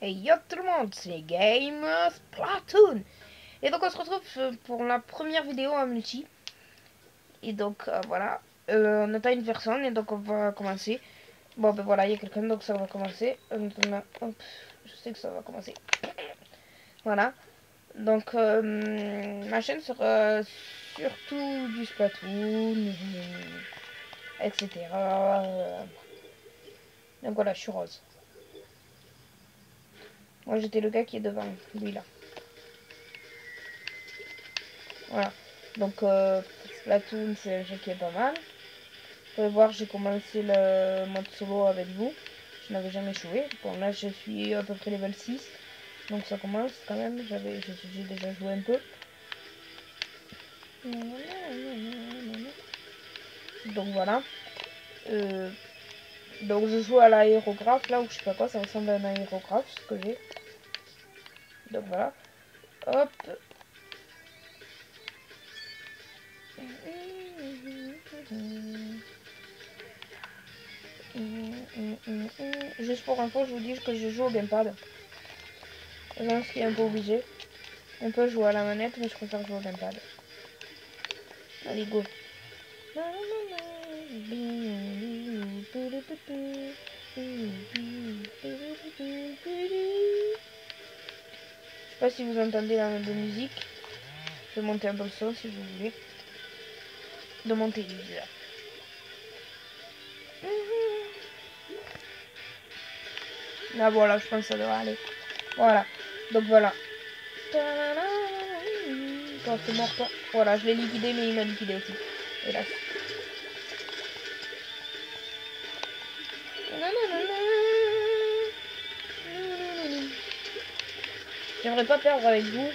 Hey yo tout le monde, c'est Game Splatoon. Et donc on se retrouve pour la première vidéo en multi. Et donc voilà, on attend une personne et donc on va commencer. Bon ben voilà, il y a quelqu'un donc ça va commencer. Hop, je sais que ça va commencer. Voilà, donc ma chaîne sera surtout du Splatoon, etc. Donc voilà, je suis rose. Moi j'étais le gars qui est devant, lui là. Voilà. Donc, Splatoon, c'est un jeu qui est pas mal. Vous pouvez voir, j'ai commencé le mode solo avec vous. Je n'avais jamais joué. Bon, là, je suis à peu près level 6. Donc, ça commence quand même. J'ai déjà joué un peu. Donc, voilà. Donc, je joue à l'aérographe. Là, où je sais pas quoi, ça ressemble à un aérographe, ce que j'ai. Donc, voilà. Hop. Juste pour info, je vous dis que je joue au gamepad. Ce qui est un peu obligé. On peut jouer à la manette, mais je préfère jouer au gamepad. Allez, go. Je sais pas si vous entendez la de musique. Je vais monter un peu le son si vous voulez. De mon téléviseur. Là voilà, je pense que ça devrait aller. Voilà. Donc voilà. Quand c'est mort, toi. Voilà, je l'ai liquidé, mais il m'a liquidé aussi. Hélas. J'aimerais pas perdre avec vous.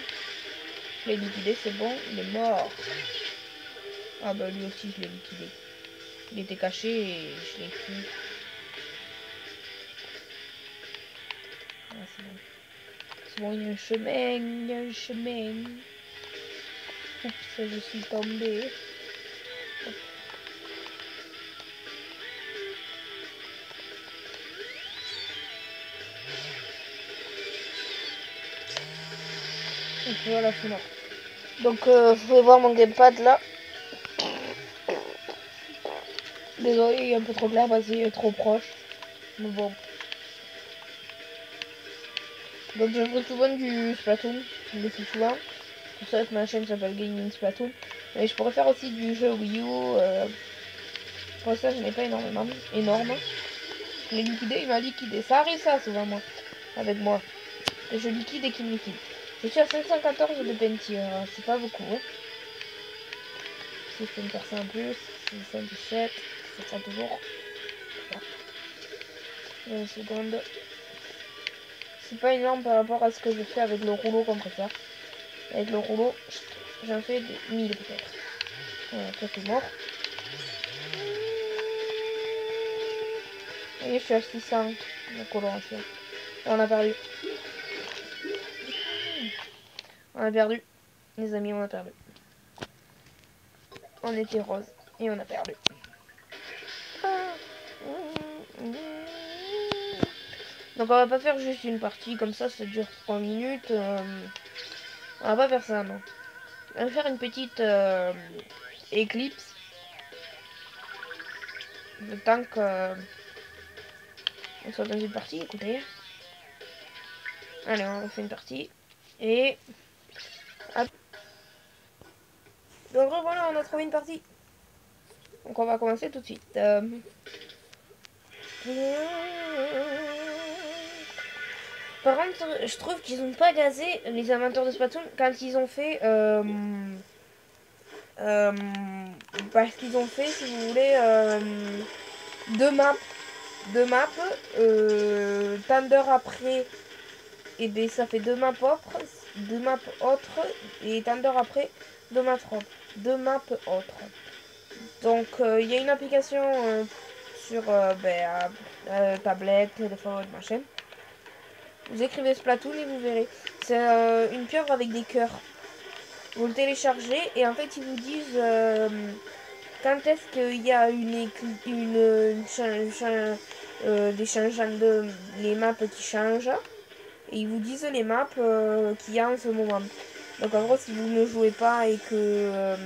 Je l'ai liquidé, c'est bon, il est mort. Ah bah lui aussi je l'ai liquidé. Il était caché et je l'ai tué. Ah, c'est bon. C'est bon, il y a un chemin, il y a un chemin. Oups, je suis tombée. Hop. Et puis voilà, c'est mort. Donc vous pouvez voir mon gamepad là. Désolé, il y a un peu trop clair parce qu'il est trop proche. Mais bon. Donc je ferai souvent du Splatoon. Je le fais souvent. C'est pour ça que ma chaîne s'appelle Gaming Splatoon. Mais je pourrais faire aussi du jeu Wii U. Pour ça, je n'ai pas énorme. Je l'ai liquidé, il m'a liquidé. Ça arrive ça souvent moi. Avec moi. Et je liquide et qu'il me liquide. Je suis à 514 de pentir. C'est pas beaucoup. Hein. Si je peux me faire ça un peu. 617. C'est ça toujours. Voilà. Une seconde. C'est pas énorme par rapport à ce que je fais avec le rouleau compresseur. Avec le rouleau, j'en fais des 1000 peut-être. Voilà, toi c'est mort. Vous voyez, je suis à 600 de coloration. Et on a perdu. On a perdu. Les amis, on a perdu. On était rose. Et on a perdu. Donc on va pas faire juste une partie comme ça dure 3 minutes. On va pas faire ça, non. On va faire une petite éclipse. Le temps qu'on soit dans une partie, écoutez. Allez, on refait une partie. Et... hop. Donc voilà, on a trouvé une partie. Donc on va commencer tout de suite. Par contre, je trouve qu'ils ont pas gazé les amateurs de Splatoon quand ils ont fait... parce qu'ils ont fait, si vous voulez, deux maps. Tant d'heures après, et bien ça fait deux maps autres, et tant d'heures après, deux maps autres. Donc il y a une application sur tablette, téléphone, machin. Vous écrivez Splatoon et vous verrez. C'est une pieuvre avec des cœurs. Vous le téléchargez et en fait ils vous disent quand est-ce qu'il y a des changements de les maps qui changent. et ils vous disent les maps qu'il y a en ce moment. Donc en gros, si vous ne jouez pas et que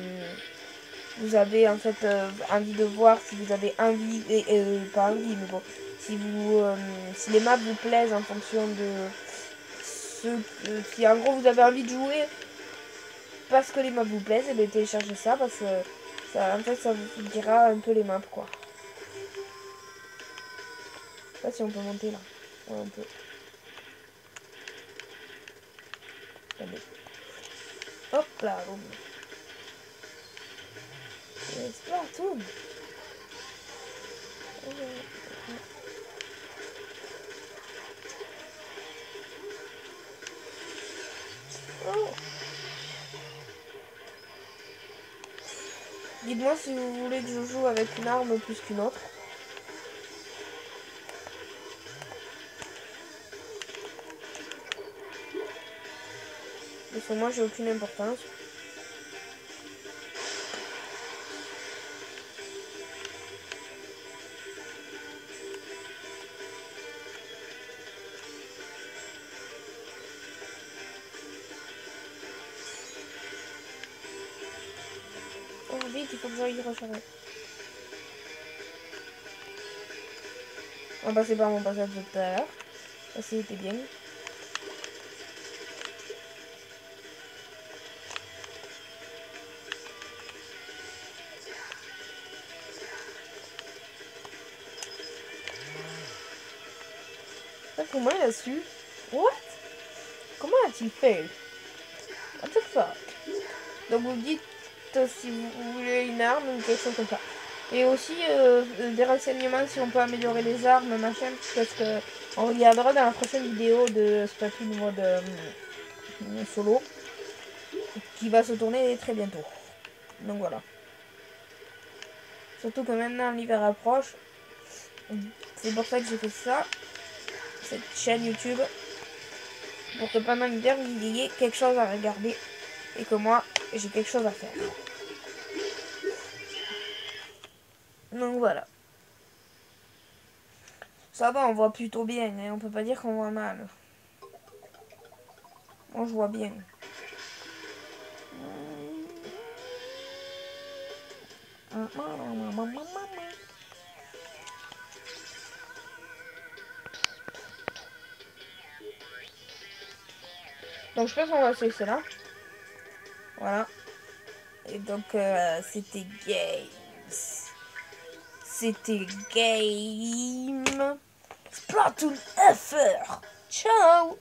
vous avez en fait envie de voir, si vous avez envie, pas envie, mais bon, si si les maps vous plaisent en fonction de si en gros vous avez envie de jouer parce que les maps vous plaisent, et bien téléchargez ça parce que ça, en fait, ça vous dira un peu les maps quoi. Je sais pas si on peut monter là. Ouais, on peut. Attendez. Hop là, boum. Splatoon. Oh. Dites-moi si vous voulez que je joue avec une arme plus qu'une autre. Parce que moi j'ai aucune importance. Oh vite, il faut que j'aille recharger. On va passer par mon passage de tout à l'heure. Ça c'était bien. Comment il a su? What? Comment a-t-il fait? What the fuck? Donc vous dites si vous voulez une arme ou quelque chose comme ça. Et aussi des renseignements si on peut améliorer les armes, machin, parce que on regardera dans la prochaine vidéo de Splatoon mode solo, qui va se tourner très bientôt. Donc voilà. Surtout que maintenant l'hiver approche. C'est pour ça que j'ai fait ça, cette chaîne YouTube, pour que pendant l'hiver vous ayez quelque chose à regarder et que moi j'ai quelque chose à faire. Donc voilà. Ça va, on voit plutôt bien, hein. On peut pas dire qu'on voit mal. Moi je vois bien. Donc je pense qu'on va se laisser là. Voilà. Et donc c'était Games. C'était Game Splatoon FR. Ciao.